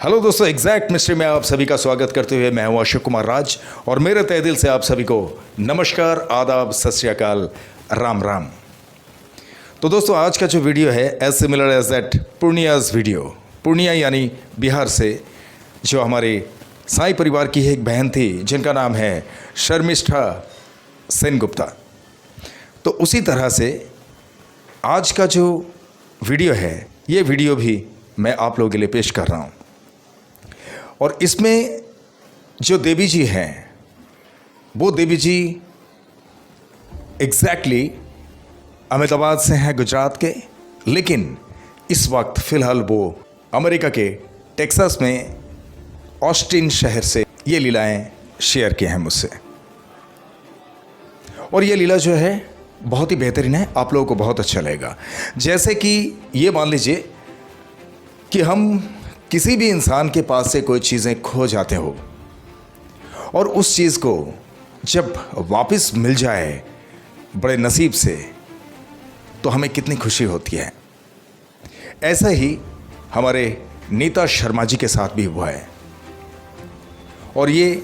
Hello दोस्तों, exact mystery में आप सभी का स्वागत करते हुए मैं हूं अशोक कुमार राज और मेरे तहे दिल से आप सभी को नमस्कार, आदाब, सत श्री अकाल, राम राम। तो दोस्तों, आज का जो वीडियो है as similar as that Purnia's video. Purnia यानी बिहार से जो हमारे साईं परिवार की एक बहन थी जिनका नाम है शर्मिष्ठा सेनगुप्ता। तो उसी तरह से आज का जो वीडियो है, ये वीडियो भी मैं आप लोगों के लिए पेश कर रहा हूँ। और इसमें जो देवी जी हैं वो देवी जी एग्जैक्टली अहमदाबाद से हैं, गुजरात के, लेकिन इस वक्त फ़िलहाल वो अमेरिका के टेक्सास में ऑस्टिन शहर से ये लीलाएं शेयर की हैं मुझसे। और ये लीला जो है बहुत ही बेहतरीन है, आप लोगों को बहुत अच्छा लगेगा। जैसे कि ये मान लीजिए कि हम किसी भी इंसान के पास से कोई चीज़ें खो जाते हो और उस चीज़ को जब वापस मिल जाए बड़े नसीब से, तो हमें कितनी खुशी होती है। ऐसा ही हमारे नीता शर्मा जी के साथ भी हुआ है और ये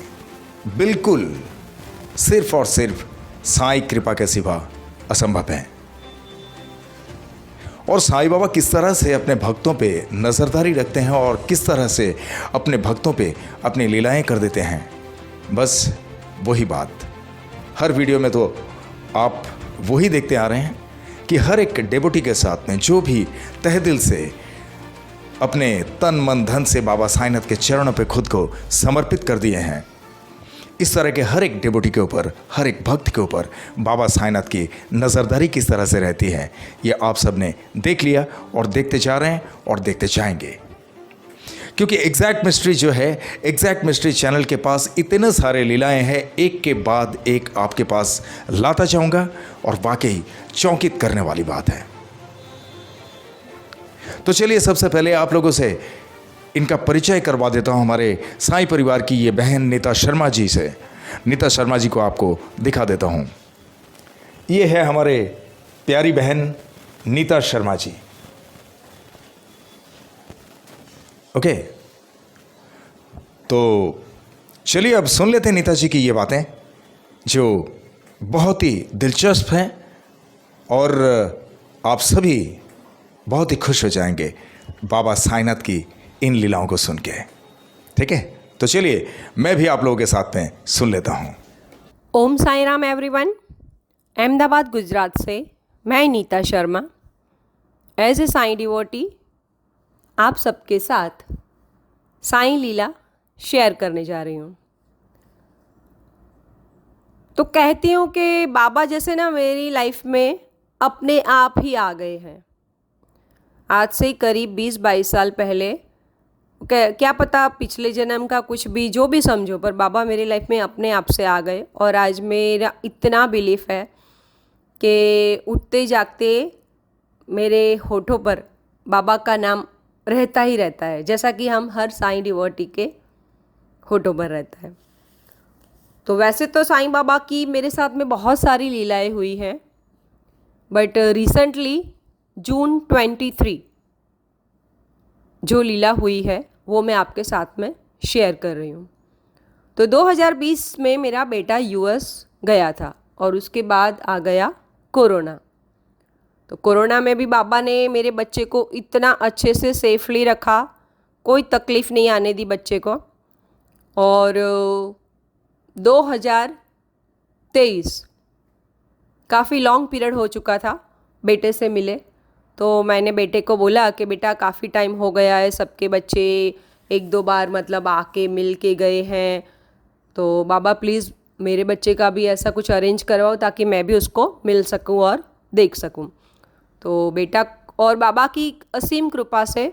बिल्कुल सिर्फ और सिर्फ साईं कृपा के सिवा असंभव है। और साईं बाबा किस तरह से अपने भक्तों पे नज़रदारी रखते हैं और किस तरह से अपने भक्तों पे अपनी लीलाएं कर देते हैं, बस वही बात हर वीडियो में तो आप वही देखते आ रहे हैं कि हर एक डेवोटी के साथ में जो भी तहे दिल से अपने तन मन धन से बाबा साईंनाथ के चरणों पे खुद को समर्पित कर दिए हैं, इस तरह के हर एक डेवोटी के ऊपर, हर एक भक्त के ऊपर बाबा साईंनाथ की नज़रदारी किस तरह से रहती है, ये आप सब ने देख लिया और देखते जा रहे हैं और देखते जाएंगे। क्योंकि एग्जैक्ट मिस्ट्री जो है, एग्जैक्ट मिस्ट्री चैनल के पास इतने सारे लीलाएं हैं, एक के बाद एक आपके पास लाता जाऊंगा और वाकई चौंकित करने वाली बात है। तो चलिए सबसे पहले आप लोगों से इनका परिचय करवा देता हूं, हमारे साईं परिवार की ये बहन नीता शर्मा जी से। नीता शर्मा जी को आपको दिखा देता हूं। ये है हमारे प्यारी बहन नीता शर्मा जी। ओके, तो चलिए अब सुन लेते हैं नीता जी की ये बातें जो बहुत ही दिलचस्प हैं और आप सभी बहुत ही खुश हो जाएंगे बाबा साईंनाथ की इन लीलाओं को सुन के। ठीक है, तो चलिए मैं भी आप लोगों के साथ में सुन लेता हूँ। ओम साई राम एवरीवन। अहमदाबाद गुजरात से मैं Neeta Sharma as a Sai devotee आप सबके साथ साईं लीला शेयर करने जा रही हूँ। तो कहती हूँ कि बाबा जैसे ना मेरी लाइफ में अपने आप ही आ गए हैं। आज से करीब 20-22 साल पहले, क्या पता पिछले जन्म का कुछ भी, जो भी समझो, पर बाबा मेरी लाइफ में अपने आप से आ गए। और आज मेरा इतना बिलीफ है कि उठते जागते मेरे होठों पर बाबा का नाम रहता ही रहता है, जैसा कि हम हर साईं डिवोटी के होठों पर रहता है। तो वैसे तो साईं बाबा की मेरे साथ में बहुत सारी लीलाएं हुई हैं, बट रिसेंटली जून 23 जो लीला हुई है वो मैं आपके साथ में शेयर कर रही हूँ। तो 2020 में मेरा बेटा यूएस गया था और उसके बाद आ गया कोरोना। तो कोरोना में भी बाबा ने मेरे बच्चे को इतना अच्छे से सेफली रखा, कोई तकलीफ़ नहीं आने दी बच्चे को। और 2023 काफ़ी लॉन्ग पीरियड हो चुका था बेटे से मिले। तो मैंने बेटे को बोला कि बेटा काफ़ी टाइम हो गया है, सबके बच्चे 1-2 बार मतलब आके मिल के गए हैं, तो बाबा प्लीज़ मेरे बच्चे का भी ऐसा कुछ अरेंज करवाओ ताकि मैं भी उसको मिल सकूं और देख सकूं। तो बेटा और बाबा की असीम कृपा से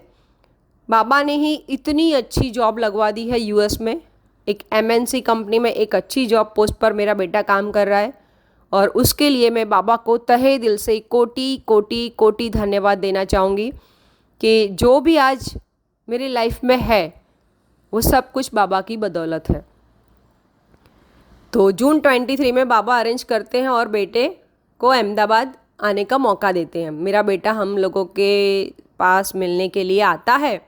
बाबा ने ही इतनी अच्छी जॉब लगवा दी है यूएस में। एक एमएनसी कंपनी में एक अच्छी जॉब पोस्ट पर मेरा बेटा काम कर रहा है और उसके लिए मैं बाबा को तहे दिल से कोटि कोटि कोटि धन्यवाद देना चाहूँगी कि जो भी आज मेरी लाइफ में है वो सब कुछ बाबा की बदौलत है। तो जून 23 में बाबा अरेंज करते हैं और बेटे को अहमदाबाद आने का मौका देते हैं। मेरा बेटा हम लोगों के पास मिलने के लिए आता है।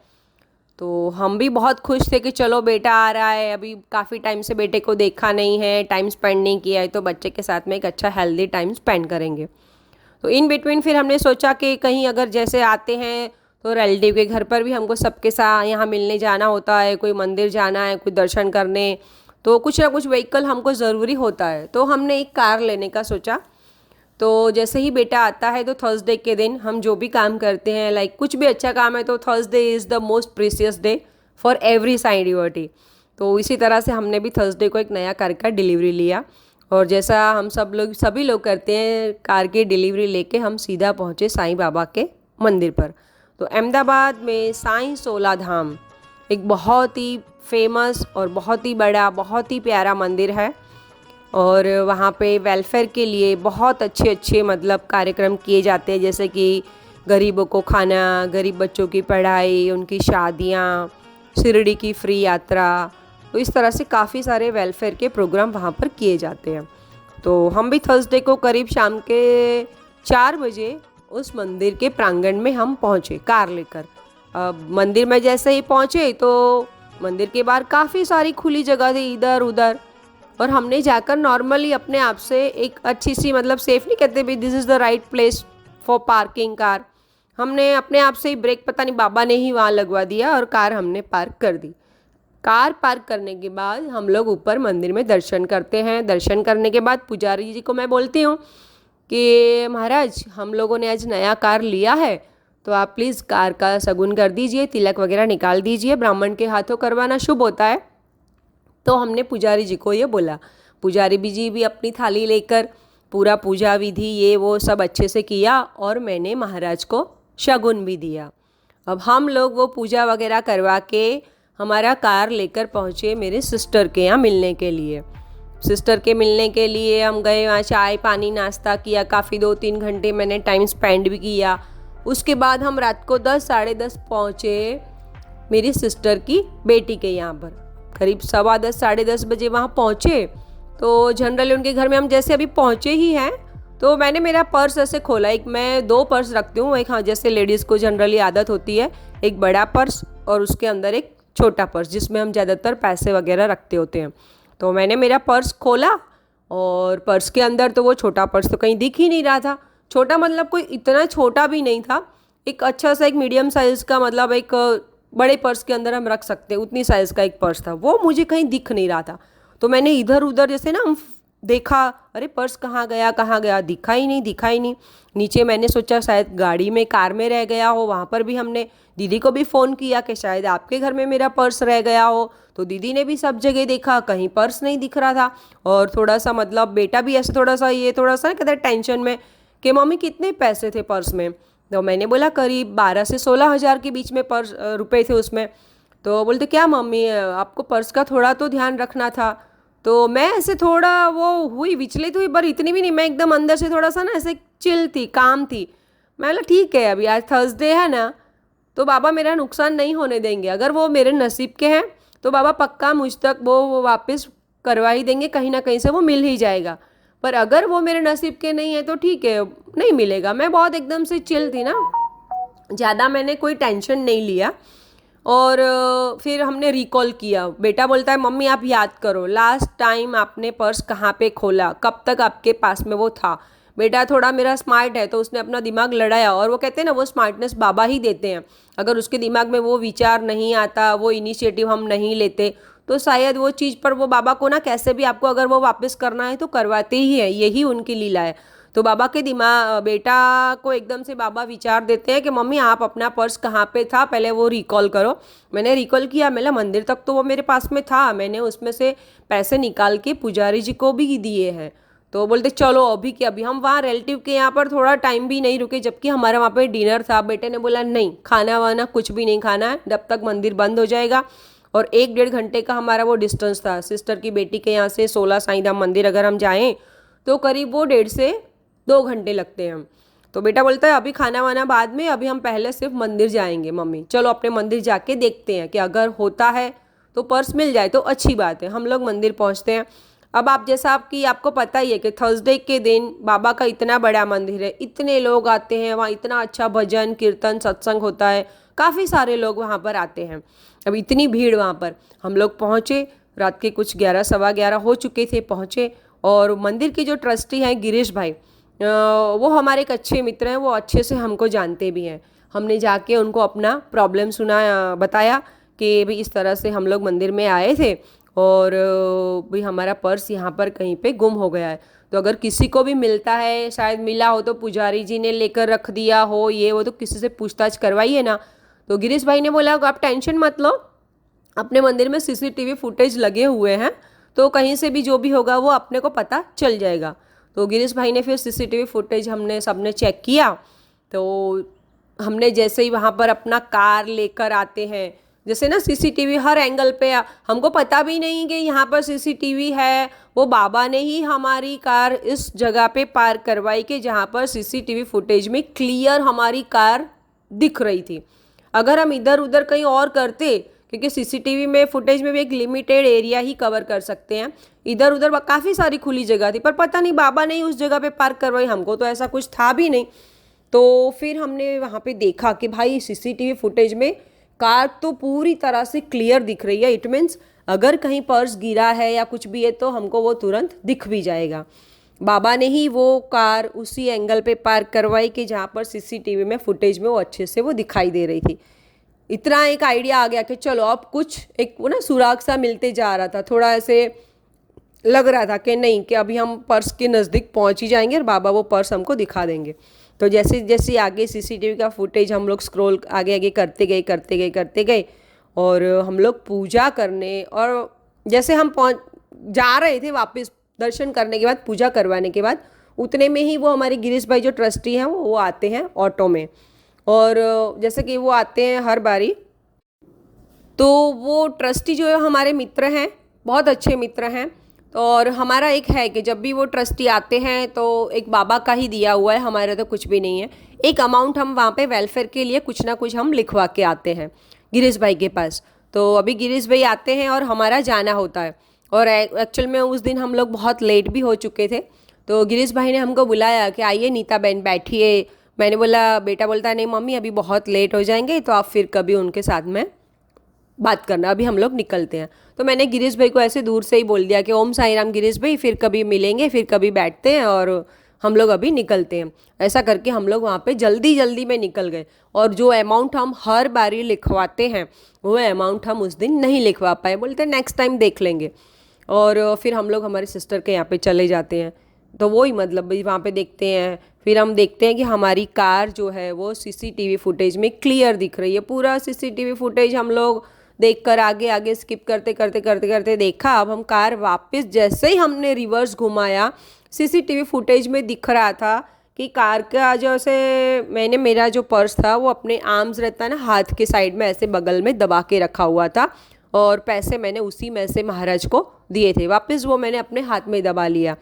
तो हम भी बहुत खुश थे कि चलो बेटा आ रहा है, अभी काफ़ी टाइम से बेटे को देखा नहीं है, टाइम स्पेंड नहीं किया है, तो बच्चे के साथ में एक अच्छा हेल्दी टाइम स्पेंड करेंगे। तो इन बिटवीन फिर हमने सोचा कि कहीं अगर जैसे आते हैं तो रिलेटिव के घर पर भी हमको सबके साथ यहाँ मिलने जाना होता है, कोई मंदिर जाना है, कोई दर्शन करने, तो कुछ ना कुछ व्हीकल हमको ज़रूरी होता है। तो हमने एक कार लेने का सोचा। तो जैसे ही बेटा आता है तो थर्सडे के दिन हम जो भी काम करते हैं, लाइक कुछ भी अच्छा काम है, तो Thursday is the most precious day for every sign devotee. तो इसी तरह से हमने भी थर्सडे को एक नया कार का डिलीवरी लिया, और जैसा हम सभी लोग करते हैं, कार की डिलीवरी लेके हम सीधा पहुँचे साईं बाबा के मंदिर पर। तो अहमदाबाद में साईं सोला धाम एक बहुत ही फेमस और बहुत ही बड़ा, बहुत ही प्यारा मंदिर है, और वहाँ पे वेलफेयर के लिए बहुत अच्छे अच्छे मतलब कार्यक्रम किए जाते हैं, जैसे कि गरीबों को खाना, गरीब बच्चों की पढ़ाई, उनकी शादियाँ, शिरडी की फ्री यात्रा। तो इस तरह से काफ़ी सारे वेलफेयर के प्रोग्राम वहाँ पर किए जाते हैं। तो हम भी थर्सडे को करीब शाम के 4 बजे उस मंदिर के प्रांगण में हम पहुँचे कार लेकर। अब मंदिर में जैसे ही पहुँचे तो मंदिर के बाहर काफ़ी सारी खुली जगह थी इधर उधर, और हमने जाकर नॉर्मली अपने आप से एक अच्छी सी, मतलब सेफ नहीं कहते भी this is the right place for parking car, हमने अपने आप से ही ब्रेक, पता नहीं बाबा ने ही वहाँ लगवा दिया और कार हमने पार्क कर दी। कार पार्क करने के बाद हम लोग ऊपर मंदिर में दर्शन करते हैं। दर्शन करने के बाद पुजारी जी को मैं बोलती हूँ कि महाराज, हम लोगों ने आज नया कार लिया है, तो आप प्लीज़ कार का शगुन कर दीजिए, तिलक वगैरह निकाल दीजिए, ब्राह्मण के हाथों करवाना शुभ होता है। तो हमने पुजारी जी को ये बोला। पुजारी जी भी अपनी थाली लेकर पूरा पूजा विधि ये वो सब अच्छे से किया, और मैंने महाराज को शगुन भी दिया। अब हम लोग वो पूजा वगैरह करवा के हमारा कार लेकर पहुँचे मेरे सिस्टर के यहाँ मिलने के लिए। सिस्टर के मिलने के लिए हम गए, वहाँ चाय पानी नाश्ता किया, काफ़ी 2-3 घंटे मैंने टाइम स्पेंड भी किया। उसके बाद हम रात को 10 साढ़े 10 पहुँचे मेरी सिस्टर की बेटी के यहाँ पर। करीब 10:15 साढ़े 10 बजे वहाँ पहुँचे। तो जनरली उनके घर में हम जैसे अभी पहुँचे ही हैं, तो मैंने मेरा पर्स ऐसे खोला। एक मैं 2 पर्स रखती हूँ, एक हाँ जैसे लेडीज़ को जनरली आदत होती है, एक बड़ा पर्स और उसके अंदर एक छोटा पर्स जिसमें हम ज़्यादातर पैसे वगैरह रखते होते हैं। तो मैंने मेरा पर्स खोला, और पर्स के अंदर तो वो छोटा पर्स तो कहीं दिख ही नहीं रहा था। छोटा मतलब कोई इतना छोटा भी नहीं था, एक अच्छा सा एक मीडियम साइज़ का, मतलब एक बड़े पर्स के अंदर हम रख सकते हैं उतनी साइज़ का एक पर्स था, वो मुझे कहीं दिख नहीं रहा था। तो मैंने इधर उधर जैसे ना देखा, अरे पर्स कहाँ गया, दिखा ही नहीं। नीचे मैंने सोचा शायद गाड़ी में, कार में रह गया हो। वहाँ पर भी हमने दीदी को भी फ़ोन किया कि शायद आपके घर में मेरा पर्स रह गया हो, तो दीदी ने भी सब जगह देखा, कहीं पर्स नहीं दिख रहा था। और थोड़ा सा मतलब बेटा भी ऐसे थोड़ा सा कहता है टेंशन में कि मम्मी कितने पैसे थे पर्स में। तो मैंने बोला करीब 12 से 16 हज़ार के बीच में पर्स रुपए थे उसमें। तो बोलते क्या मम्मी, आपको पर्स का थोड़ा तो ध्यान रखना था। तो मैं ऐसे थोड़ा वो हुई, विचलित हुई, पर इतनी भी नहीं, मैं एकदम अंदर से थोड़ा सा ना ऐसे चिल थी, काम थी। मैं बोला ठीक है, अभी आज थर्सडे है ना, तो बाबा मेरा नुकसान नहीं होने देंगे। अगर वो मेरे नसीब के हैं तो बाबा पक्का मुझ तक वो वापस करवा ही देंगे, कहीं ना कहीं से वो मिल ही जाएगा। पर अगर वो मेरे नसीब के नहीं है तो ठीक है, नहीं मिलेगा। मैं बहुत एकदम से चिल थी ना, ज़्यादा मैंने कोई टेंशन नहीं लिया। और फिर हमने रिकॉल किया। बेटा बोलता है मम्मी आप याद करो लास्ट टाइम आपने पर्स कहाँ पे खोला, कब तक आपके पास में वो था। बेटा थोड़ा मेरा स्मार्ट है, तो उसने अपना दिमाग लड़ाया, और वो कहते हैं ना वो स्मार्टनेस बाबा ही देते हैं। अगर उसके दिमाग में वो विचार नहीं आता, वो इनिशिएटिव हम नहीं लेते, तो शायद वो चीज़ पर वो बाबा को ना कैसे भी आपको अगर वो वापस करना है तो करवाते ही है, यही उनकी लीला है। तो बाबा के दिमाग, बेटा को एकदम से बाबा विचार देते हैं कि मम्मी आप अपना पर्स कहाँ पे था पहले वो रिकॉल करो। मैंने रिकॉल किया, मेरा मंदिर तक तो वो मेरे पास में था, मैंने उसमें से पैसे निकाल के पुजारी जी को भी दिए हैं। तो बोलते चलो अभी के अभी। हम वहाँ रिलेटिव के यहाँ पर थोड़ा टाइम भी नहीं रुके, जबकि हमारा वहाँ पे डिनर था। बेटे ने बोला नहीं, खाना वाना कुछ भी नहीं खाना है जब तक मंदिर बंद हो जाएगा। और 1-1.5 घंटे का हमारा वो डिस्टेंस था सिस्टर की बेटी के यहाँ से। 16 साईं धाम मंदिर अगर हम जाएँ तो करीब वो 1.5 से 2 घंटे लगते हैं। तो बेटा बोलता है अभी खाना वाना बाद में, अभी हम पहले सिर्फ मंदिर जाएंगे। मम्मी चलो अपने मंदिर जाके देखते हैं कि अगर होता है तो पर्स मिल जाए तो अच्छी बात है। हम लोग मंदिर पहुंचते हैं। अब आप जैसा आपको पता ही है कि थर्सडे के दिन बाबा का इतना बड़ा मंदिर है, इतने लोग आते हैं वहाँ, इतना अच्छा भजन कीर्तन सत्संग होता है, काफ़ी सारे लोग वहाँ पर आते हैं। अब इतनी भीड़ वहाँ पर, हम लोग पहुँचे, रात के कुछ 11 सवा 11 हो चुके थे, पहुँचे। और मंदिर के जो ट्रस्टी हैं गिरीश भाई, वो हमारे एक अच्छे मित्र हैं, वो अच्छे से हमको जानते भी हैं। हमने जाके उनको अपना प्रॉब्लम बताया कि भाई इस तरह से हम लोग मंदिर में आए थे और भाई हमारा पर्स यहाँ पर कहीं पे गुम हो गया है, तो अगर किसी को भी मिलता है, शायद मिला हो तो पुजारी जी ने लेकर रख दिया हो, ये वो, तो किसी से पूछताछ करवाइए ना। तो गिरीश भाई ने बोला आप टेंशन मत लो, अपने मंदिर में सीसीटीवी फुटेज लगे हुए हैं, तो कहीं से भी जो भी होगा वो अपने को पता चल जाएगा। तो गिरीश भाई ने फिर सीसीटीवी फुटेज हमने सबने चेक किया। तो हमने जैसे ही वहाँ पर अपना कार लेकर आते हैं, जैसे ना सीसीटीवी हर एंगल पे, हमको पता भी नहीं कि यहाँ पर सीसीटीवी है। वो बाबा ने ही हमारी कार इस जगह पे पार्क करवाई कि जहाँ पर सीसीटीवी फुटेज में क्लियर हमारी कार दिख रही थी। अगर हम इधर उधर कहीं और करते, क्योंकि सीसीटीवी में फुटेज में भी एक लिमिटेड एरिया ही कवर कर सकते हैं, इधर उधर काफ़ी सारी खुली जगह थी, पर पता नहीं बाबा ने ही उस जगह पे पार्क करवाई, हमको तो ऐसा कुछ था भी नहीं। तो फिर हमने वहाँ पे देखा कि भाई सीसीटीवी फुटेज में कार तो पूरी तरह से क्लियर दिख रही है। इट मीन्स अगर कहीं पर्स गिरा है या कुछ भी है तो हमको वो तुरंत दिख भी जाएगा। बाबा ने ही वो कार उसी एंगल पे पार्क करवाई कि जहाँ पर सीसीटीवी में फुटेज में वो अच्छे से वो दिखाई दे रही थी। इतना एक आइडिया आ गया कि चलो अब कुछ एक वो ना सुराग सा मिलते जा रहा था, थोड़ा ऐसे लग रहा था कि नहीं कि अभी हम पर्स के नज़दीक पहुंच ही जाएंगे और बाबा वो पर्स हमको दिखा देंगे। तो जैसे जैसे आगे सीसीटीवी का फुटेज हम लोग स्क्रॉल आगे आगे करते गए और हम लोग पूजा करने, और जैसे हम जा रहे थे वापस दर्शन करने के बाद, पूजा करवाने के बाद, उतने में ही वो हमारे गिरीश भाई जो ट्रस्टी हैं वो आते हैं ऑटो में। और जैसे कि वो आते हैं हर बारी, तो वो ट्रस्टी जो है हमारे मित्र हैं, बहुत अच्छे मित्र हैं। और हमारा एक है कि जब भी वो ट्रस्टी आते हैं तो एक बाबा का ही दिया हुआ है, हमारा तो कुछ भी नहीं है, एक अमाउंट हम वहाँ पे वेलफेयर के लिए कुछ ना कुछ हम लिखवा के आते हैं गिरीश भाई के पास। तो अभी गिरीश भाई आते हैं और हमारा जाना होता है, और एक्चुअल में उस दिन हम लोग बहुत लेट भी हो चुके थे। तो गिरीश भाई ने हमको बुलाया कि आइए नीता बहन बैठिए। मैंने बोला, बेटा बोलता नहीं मम्मी अभी बहुत लेट हो जाएंगे, तो आप फिर कभी उनके साथ में बात करना, अभी हम लोग निकलते हैं। तो मैंने गिरीश भाई को ऐसे दूर से ही बोल दिया कि ओम साई राम गिरीश भाई, फिर कभी मिलेंगे, फिर कभी बैठते हैं और हम लोग अभी निकलते हैं। ऐसा करके हम लोग वहाँ पे जल्दी जल्दी में निकल गए, और जो अमाउंट हम हर बारी लिखवाते हैं वो अमाउंट हम उस दिन नहीं लिखवा पाए, बोलते नेक्स्ट टाइम देख लेंगे। और फिर हम लोग हमारे सिस्टर के यहाँ पे चले जाते हैं। तो वही मतलब वहाँ पे देखते हैं, फिर हम देखते हैं कि हमारी कार जो है वो सीसीटीवी फुटेज में क्लियर दिख रही है। पूरा सीसीटीवी फुटेज हम लोग देखकर आगे आगे स्किप करते देखा। अब हम कार वापस जैसे ही हमने रिवर्स घुमाया, सीसीटीवी फुटेज में दिख रहा था कि कार का जैसे मैंने मेरा जो पर्स था वो अपने आर्म्स रहता है ना, हाथ के साइड में ऐसे बगल में दबा के रखा हुआ था, और पैसे मैंने उसी में से महाराज को दिए थे, वापस वो मैंने अपने हाथ में दबा लिया।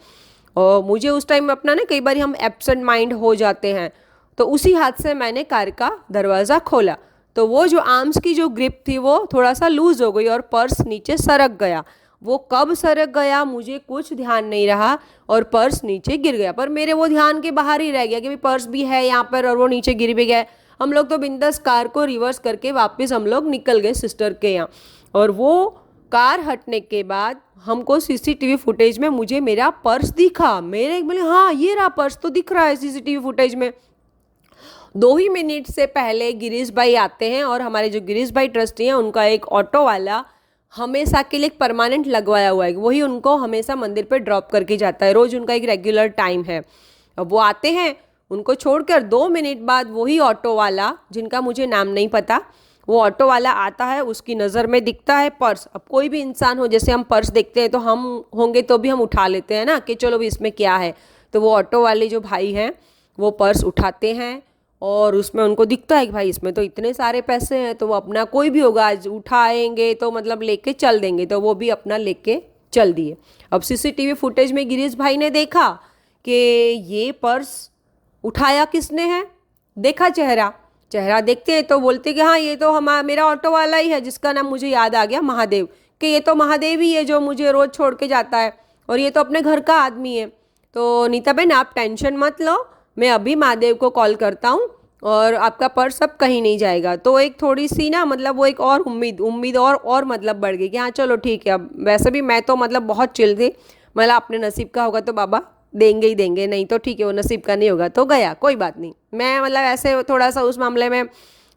और मुझे उस टाइम अपना ना, कई बार हम एब्सेंट माइंड हो जाते हैं, तो उसी हाथ से मैंने कार का दरवाज़ा खोला। तो वो जो आर्म्स की जो ग्रिप थी वो थोड़ा सा लूज़ हो गई और पर्स नीचे सरक गया। वो कब सरक गया मुझे कुछ ध्यान नहीं रहा, और पर्स नीचे गिर गया, पर मेरे वो ध्यान के बाहर ही रह गया कि भाई पर्स भी है यहाँ पर और वो नीचे गिर भी गया। हम लोग तो बिंदास कार को रिवर्स करके वापस हम लोग निकल गए सिस्टर के यहाँ। और वो कार हटने के बाद हमको सीसीटीवी फुटेज में मुझे मेरा पर्स दिखा। मेरे बोले हाँ ये रहा पर्स, तो दिख रहा है सीसीटीवी फुटेज में। 2 ही मिनट से पहले गिरीश भाई आते हैं, और हमारे जो गिरीश भाई ट्रस्टी हैं उनका एक ऑटो वाला हमेशा के लिए एक परमानेंट लगवाया हुआ है, वही उनको हमेशा मंदिर पे ड्रॉप करके जाता है, रोज़ उनका एक रेगुलर टाइम है। अब वो आते हैं, उनको छोड़कर 2 मिनट बाद वही ऑटो वाला, जिनका मुझे नाम नहीं पता, वो ऑटो वाला आता है, उसकी नज़र में दिखता है पर्स। अब कोई भी इंसान हो, जैसे हम पर्स देखते हैं तो हम होंगे तो भी हम उठा लेते हैं ना कि चलो भी इसमें क्या है। तो वो ऑटो वाले जो भाई हैं वो पर्स उठाते हैं, और उसमें उनको दिखता है कि भाई इसमें तो इतने सारे पैसे हैं, तो वो अपना कोई भी होगा आज उठाएंगे तो मतलब लेके चल देंगे, तो वो भी अपना लेके चल दिए। अब सीसीटीवी फुटेज में गिरीश भाई ने देखा कि ये पर्स उठाया किसने है, देखा चेहरा देखते हैं तो बोलते कि हाँ ये तो मेरा ऑटो वाला ही है, जिसका नाम मुझे याद आ गया, महादेव, कि ये तो महादेव ही है जो मुझे रोज़ छोड़ के जाता है, और ये तो अपने घर का आदमी है। तो नीता बहन आप टेंशन मत लो, मैं अभी महादेव को कॉल करता हूँ और आपका पर्स अब कहीं नहीं जाएगा। तो एक थोड़ी सी ना मतलब वो एक और उम्मीद और मतलब बढ़ गई कि हाँ चलो ठीक है। अब वैसे भी मैं तो मतलब बहुत चिल थी, मतलब अपने नसीब का होगा तो बाबा देंगे ही देंगे, नहीं तो ठीक है वो नसीब का नहीं होगा तो गया, कोई बात नहीं। मैं मतलब ऐसे थोड़ा सा उस मामले में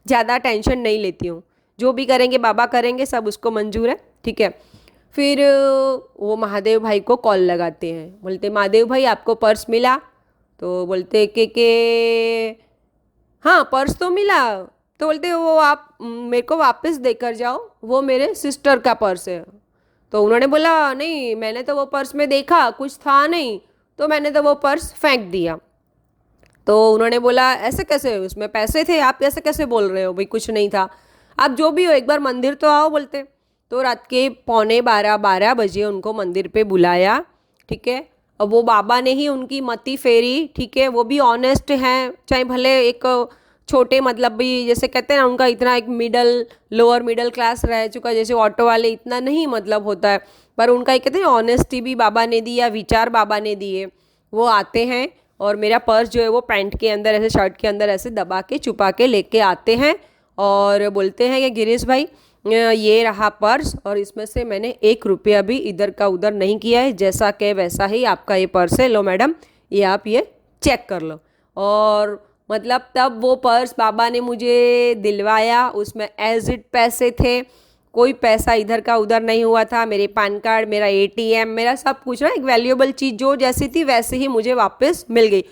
ज़्यादा टेंशन नहीं लेती हूँ, जो भी करेंगे बाबा करेंगे, सब उसको मंजूर है, ठीक है। फिर वो महादेव भाई को कॉल लगाते हैं, बोलते महादेव भाई आपको पर्स मिला? तो बोलते कि हाँ पर्स तो मिला। तो बोलते वो आप मेरे को वापस देकर जाओ, वो मेरे सिस्टर का पर्स है। तो उन्होंने बोला नहीं मैंने तो वो पर्स में देखा कुछ था नहीं, तो मैंने तो वो पर्स फेंक दिया। तो उन्होंने बोला ऐसे कैसे, उसमें पैसे थे, आप ऐसे कैसे बोल रहे हो भाई कुछ नहीं था, आप जो भी हो एक बार मंदिर तो आओ बोलते। तो रात के 11:45 बजे उनको मंदिर पे बुलाया, ठीक है। अब वो बाबा ने ही उनकी मति फेरी, ठीक है। वो भी ऑनेस्ट हैं, चाहे भले एक छोटे मतलब भी जैसे कहते हैं ना उनका इतना एक लोअर मिडल क्लास रह चुका, जैसे ऑटो वाले इतना नहीं मतलब होता है, पर उनका एक कहते हैं ऑनेस्टी भी बाबा ने दी या विचार बाबा ने दिए। वो आते हैं और मेरा पर्स जो है वो पैंट के अंदर ऐसे शर्ट के अंदर ऐसे दबा के छुपा के लेके आते हैं और बोलते हैं कि गिरीश भाई ये रहा पर्स और इसमें से मैंने 1 रुपया भी इधर का उधर नहीं किया है, जैसा कि वैसा ही आपका ये पर्स है, लो मैडम ये आप ये चेक कर लो। और मतलब तब वो पर्स बाबा ने मुझे दिलवाया, उसमें एज इट पैसे थे, कोई पैसा इधर का उधर नहीं हुआ था। मेरे पैन कार्ड, मेरा एटीएम, मेरा सब कुछ ना एक वैल्यूएबल चीज़ जो जैसी थी वैसे ही मुझे वापस मिल गई।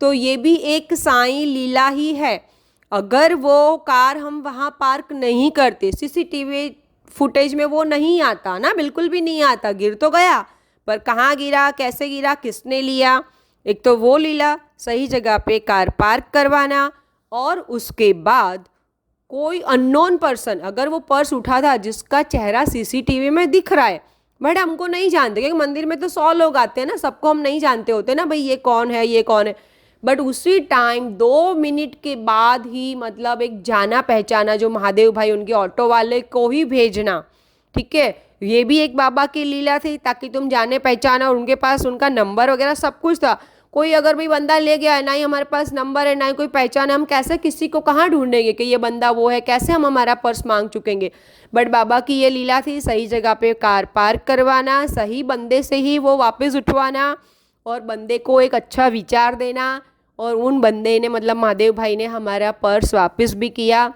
तो ये भी एक साईं लीला ही है। अगर वो कार हम वहाँ पार्क नहीं करते, सीसीटीवी फुटेज में वो नहीं आता ना, बिल्कुल भी नहीं आता। गिर तो गया पर कहाँ गिरा, कैसे गिरा, किसने लिया, एक तो वो लीला, सही जगह पे कार पार्क करवाना, और उसके बाद कोई अननोन पर्सन अगर वो पर्स उठा था जिसका चेहरा सीसीटीवी में दिख रहा है, बट हमको नहीं जानते क्योंकि मंदिर में तो 100 लोग आते हैं ना, सबको हम नहीं जानते होते ना भाई ये कौन है ये कौन है। बट उसी टाइम 2 मिनट के बाद ही मतलब एक जाना पहचाना जो महादेव भाई उनके ऑटो वाले को ही भेजना, ठीक है। ये भी एक बाबा की लीला थी ताकि तुम जाने पहचाना, और उनके पास उनका नंबर वगैरह सब कुछ था। कोई अगर भी बंदा ले गया है, ना ही हमारे पास नंबर है ना ही कोई पहचान है, हम कैसे किसी को कहाँ ढूंढेंगे कि ये बंदा वो है, कैसे हम हमारा पर्स मांग चुकेंगे। बट बाबा की ये लीला थी, सही जगह पे कार पार्क करवाना, सही बंदे से ही वो वापस उठवाना और बंदे को एक अच्छा विचार देना, और उन बंदे ने मतलब महादेव भाई ने हमारा पर्स वापस भी किया।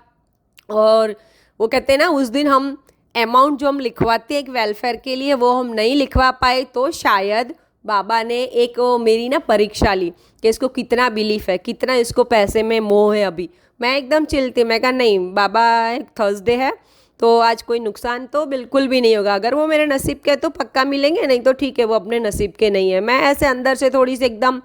और वो कहते हैं ना उस दिन हम अमाउंट जो हम लिखवाते हैं एक वेलफेयर के लिए वो हम नहीं लिखवा पाए, तो शायद बाबा ने एक मेरी ना परीक्षा ली कि इसको कितना बिलीफ है, कितना इसको पैसे में मोह है। अभी मैं एकदम चिल थी, मैं कहा नहीं बाबा थर्सडे है तो आज कोई नुकसान तो बिल्कुल भी नहीं होगा, अगर वो मेरे नसीब के तो पक्का मिलेंगे, नहीं तो ठीक है वो अपने नसीब के नहीं है। मैं ऐसे अंदर से थोड़ी सी एकदम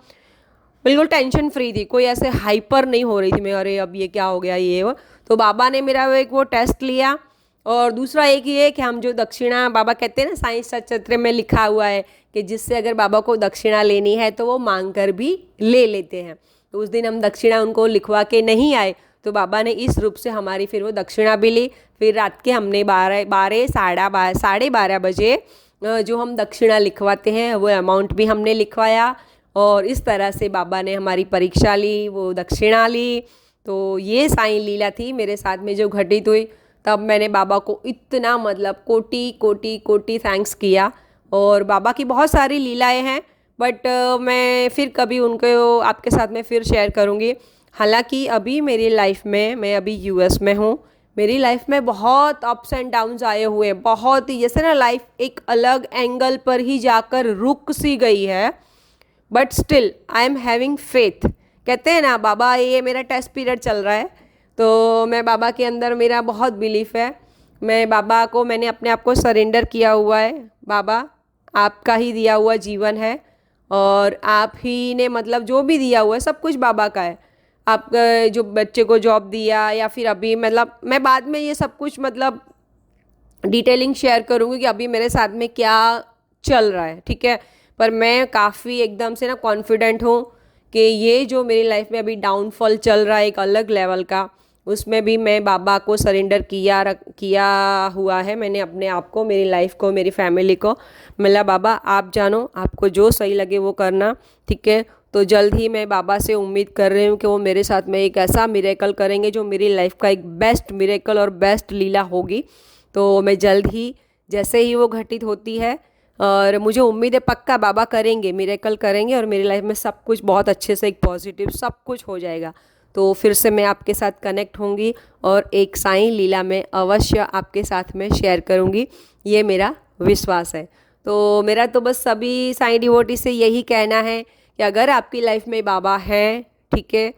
बिल्कुल टेंशन फ्री थी, कोई ऐसे हाइपर नहीं हो रही थी मैं अरे अब ये क्या हो गया ये वो। तो बाबा ने मेरा एक वो टेस्ट लिया, और दूसरा एक ये कि हम जो दक्षिणा बाबा कहते हैं ना साइंस चरित्र में लिखा हुआ है कि जिससे अगर बाबा को दक्षिणा लेनी है तो वो मांग कर भी ले लेते हैं। तो उस दिन हम दक्षिणा उनको लिखवा के नहीं आए, तो बाबा ने इस रूप से हमारी फिर वो दक्षिणा भी ली। फिर रात के हमने 12 बजे जो हम दक्षिणा लिखवाते हैं वो अमाउंट भी हमने लिखवाया, और इस तरह से बाबा ने हमारी परीक्षा ली, वो दक्षिणा ली। तो ये साईं लीला थी मेरे साथ में जो घटित हुई। तब मैंने बाबा को इतना मतलब कोटि कोटि कोटि थैंक्स किया। और बाबा की बहुत सारी लीलाएं हैं, बट मैं फिर कभी उनको आपके साथ में फिर शेयर करूँगी। हालांकि अभी मेरी लाइफ में, मैं अभी यूएस में हूँ, मेरी लाइफ में बहुत अप्स एंड डाउन्स आए हुए हैं, बहुत ही जैसे ना लाइफ एक अलग एंगल पर ही जाकर रुक सी गई है, but still I am having faith. कहते हैं ना बाबा ये मेरा टेस्ट पीरियड चल रहा है, तो मैं बाबा के अंदर मेरा बहुत बिलीफ है। मैं बाबा को मैंने अपने आप को सरेंडर किया हुआ है, बाबा आपका ही दिया हुआ जीवन है और आप ही ने मतलब जो भी दिया हुआ है सब कुछ बाबा का है। आप जो बच्चे को जॉब दिया या फिर अभी मतलब मैं बाद में ये सब कुछ मतलब डिटेलिंग शेयर करूँगी कि अभी मेरे साथ में क्या चल रहा है, ठीक है। पर मैं काफ़ी एकदम से ना कॉन्फिडेंट हूँ कि ये जो मेरी लाइफ में अभी डाउनफॉल चल रहा है एक अलग लेवल का, उसमें भी मैं बाबा को सरेंडर किया हुआ है। मैंने अपने आप को, मेरी लाइफ को, मेरी फैमिली को, मतलब बाबा आप जानो, आपको जो सही लगे वो करना, ठीक है। तो जल्द ही मैं बाबा से उम्मीद कर रही हूँ कि वो मेरे साथ में एक ऐसा मिरेकल करेंगे जो मेरी लाइफ का एक बेस्ट मिरेकल और बेस्ट लीला होगी। तो मैं जल्द ही, जैसे ही वो घटित होती है, और मुझे उम्मीद है पक्का बाबा करेंगे, मिरेकल करेंगे और मेरी लाइफ में सब कुछ बहुत अच्छे से, एक पॉजिटिव सब कुछ हो जाएगा। तो फिर से मैं आपके साथ कनेक्ट होंगी और एक साईं लीला में अवश्य आपके साथ में शेयर करूँगी, ये मेरा विश्वास है। तो मेरा तो बस सभी साईं डिवोटी से यही कहना है कि अगर आपकी लाइफ में बाबा हैं, ठीक है,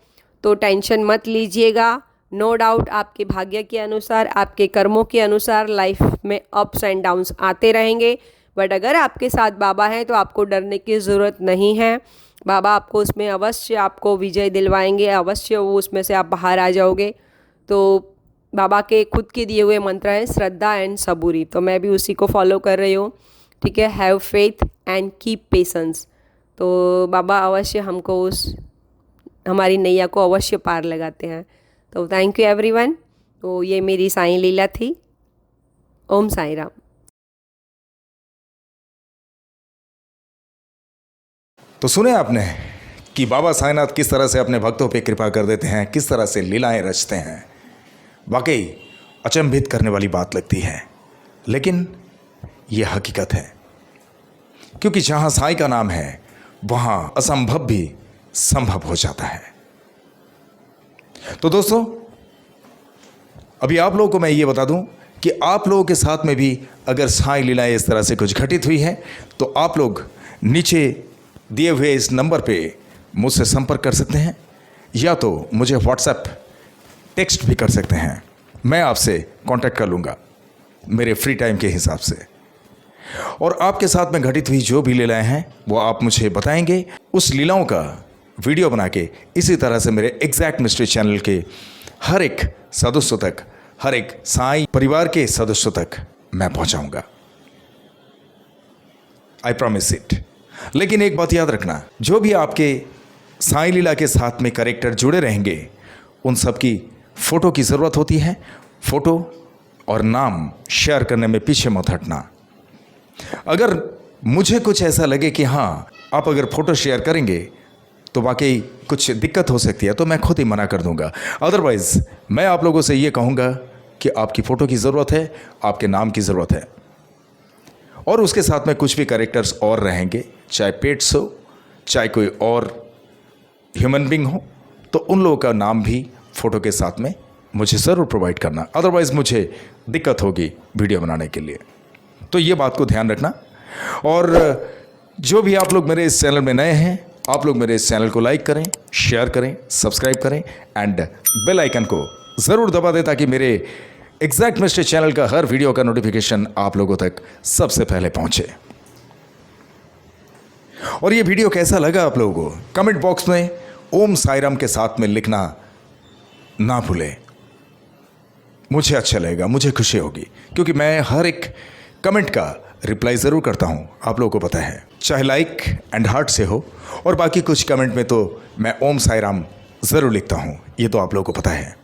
तो टेंशन मत लीजिएगा। नो डाउट आपके भाग्य के अनुसार, आपके कर्मों के अनुसार लाइफ में अप्स एंड डाउन्स आते रहेंगे। बट अगर आपके साथ बाबा हैं तो आपको डरने की ज़रूरत नहीं है। बाबा आपको उसमें अवश्य आपको विजय दिलवाएंगे, अवश्य वो उसमें से आप बाहर आ जाओगे। तो बाबा के खुद के दिए हुए मंत्र हैं श्रद्धा एंड सबूरी, तो मैं भी उसी को फॉलो कर रही हूँ, ठीक है। Have faith and keep patience. तो बाबा अवश्य हमको हमारी नैया को अवश्य पार लगाते हैं। तो थैंक यू एवरीवन। तो ये मेरी साईं लीला थी। ओम साईं राम। तो सुने आपने कि बाबा साईनाथ किस तरह से अपने भक्तों पे कृपा कर देते हैं, किस तरह से लीलाएं रचते हैं। वाकई अचंभित करने वाली बात लगती है, लेकिन ये हकीकत है, क्योंकि जहाँ साईं का नाम है वहाँ असंभव भी संभव हो जाता है। तो दोस्तों, अभी आप लोगों को मैं ये बता दूं कि आप लोगों के साथ में भी अगर साईं लीलाएं इस तरह से कुछ घटित हुई है तो आप लोग नीचे दिए हुए इस नंबर पे मुझसे संपर्क कर सकते हैं, या तो मुझे व्हाट्सएप टेक्स्ट भी कर सकते हैं। मैं आपसे कांटेक्ट कर लूँगा मेरे फ्री टाइम के हिसाब से, और आपके साथ में घटित हुई जो भी लीलाएं हैं वो आप मुझे बताएंगे। उस लीलाओं का वीडियो बना के इसी तरह से मेरे एग्जैक्ट मिस्ट्री चैनल के हर एक सदस्य तक, हर एक साईं परिवार के सदस्यों तक मैं पहुंचाऊंगा। I promise it. लेकिन एक बात याद रखना, जो भी आपके साईं लीला के साथ में कैरेक्टर जुड़े रहेंगे उन सब की फ़ोटो की ज़रूरत होती है। फ़ोटो और नाम शेयर करने में पीछे मत हटना। अगर मुझे कुछ ऐसा लगे कि हाँ, आप अगर फ़ोटो शेयर करेंगे तो वाकई कुछ दिक्कत हो सकती है, तो मैं खुद ही मना कर दूंगा। अदरवाइज़ मैं आप लोगों से ये कहूँगा कि आपकी फ़ोटो की ज़रूरत है, आपके नाम की ज़रूरत है, और उसके साथ में कुछ भी कैरेक्टर्स और रहेंगे, चाहे पेट्स हो, चाहे कोई और ह्यूमन बींग हो, तो उन लोगों का नाम भी फ़ोटो के साथ में मुझे ज़रूर प्रोवाइड करना। अदरवाइज़ मुझे दिक्कत होगी वीडियो बनाने के लिए, तो ये बात को ध्यान रखना। और जो भी आप लोग मेरे इस चैनल में नए हैं, आप लोग मेरे इस चैनल को लाइक करें, शेयर करें, सब्सक्राइब करें एंड बेल आइकन को ज़रूर दबा दें ताकि मेरे एग्जैक्ट मिस्ट्री चैनल का हर वीडियो का नोटिफिकेशन आप लोगों तक सबसे पहले पहुंचे। और ये वीडियो कैसा लगा आप लोगों को कमेंट बॉक्स में ओम साईं राम के साथ में लिखना ना भूलें। मुझे अच्छा लगेगा, मुझे खुशी होगी, क्योंकि मैं हर एक कमेंट का रिप्लाई ज़रूर करता हूँ, आप लोगों को पता है, चाहे लाइक एंड हार्ट से हो, और बाकी कुछ कमेंट में तो मैं ओम साईं राम ज़रूर लिखता हूँ, ये तो आप लोगों को पता है।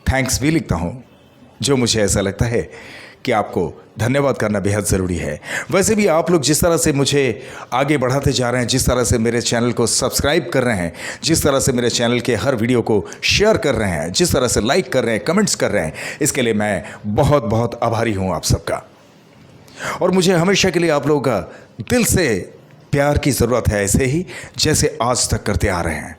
थैंक्स भी लिखता हूँ, जो मुझे ऐसा लगता है कि आपको धन्यवाद करना बेहद ज़रूरी है। वैसे भी आप लोग जिस तरह से मुझे आगे बढ़ाते जा रहे हैं, जिस तरह से मेरे चैनल को सब्सक्राइब कर रहे हैं, जिस तरह से मेरे चैनल के हर वीडियो को शेयर कर रहे हैं, जिस तरह से लाइक कर रहे हैं, कमेंट्स कर रहे हैं, इसके लिए मैं बहुत बहुत आभारी हूँ आप सबका। और मुझे हमेशा के लिए आप लोगों का दिल से प्यार की ज़रूरत है, ऐसे ही जैसे आज तक करते आ रहे हैं।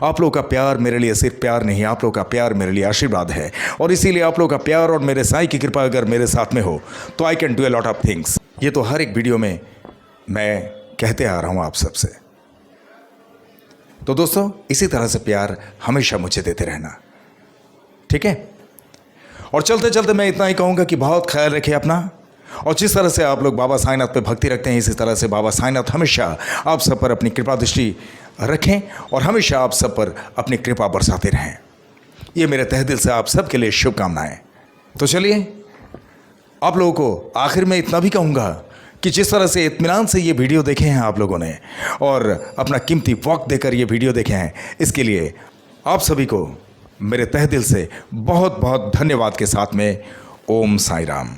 आप लोगों का प्यार मेरे लिए सिर्फ प्यार नहीं, आप लोगों का प्यार मेरे लिए आशीर्वाद है, और इसीलिए आप लोगों का प्यार और मेरे साईं की कृपा अगर मेरे साथ में हो तो I can do a lot of things. ये तो हर एक वीडियो में मैं कहते आ रहा हूँ आप सबसे। तो दोस्तों, इसी तरह से प्यार हमेशा मुझे देते रहना, ठीक है। और चलते चलते मैं इतना ही कहूँगा कि बहुत ख्याल रखिए अपना, और जिस तरह से आप लोग बाबा साईनाथ पे भक्ति रखते हैं, इसी तरह से बाबा साईनाथ हमेशा आप सब पर अपनी कृपा दृष्टि रखें और हमेशा आप सब पर अपनी कृपा बरसाते रहें। ये मेरे तहे दिल से आप सब के लिए शुभकामनाएं। तो चलिए, आप लोगों को आखिर में इतना भी कहूँगा कि जिस तरह से इत्मीनान से ये वीडियो देखे हैं आप लोगों ने, और अपना कीमती वक्त देकर ये वीडियो देखे हैं, इसके लिए आप सभी को मेरे तहे दिल से बहुत बहुत धन्यवाद के साथ में ओम साईं राम।